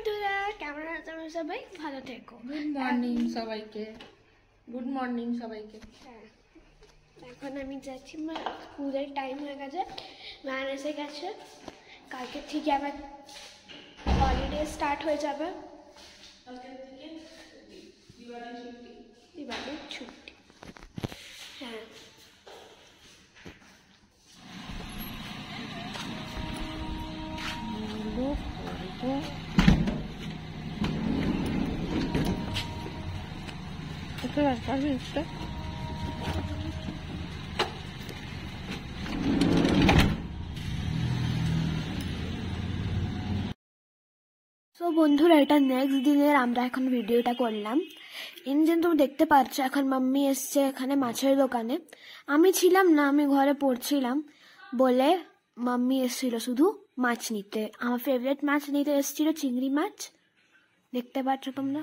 বন্ধুরা, কেমন আছো তোমরা সবাই? ভালো থেকো। গুড মর্নিং সবাইকে। গুড মর্নিং সবাইকে। এখন আমি যাচ্ছি, স্কুলের টাইম হয়ে গেছে, ম্যান এসে গেছে। কালকে থেকে আবার হলিডে স্টার্ট হয়ে যাবে। দিওয়ালির ছুটি। হ্যাঁ, সো বন্ধুরা, এটা নেক্সট দিনের আমরা এখন ভিডিওটা করলাম। ইঞ্জিন তুমি দেখতে পাচ্ছ, এখন মাম্মি এসছে এখানে মাছের দোকানে। আমি ছিলাম না, আমি ঘরে পড়ছিলাম বলে মাম্মি এসেছিল শুধু মাছ নিতে। আমার ফেভারিট মাছ নিতে এসেছিল, চিংড়ি মাছ। দেখতে পাচ্ছ তোমরা।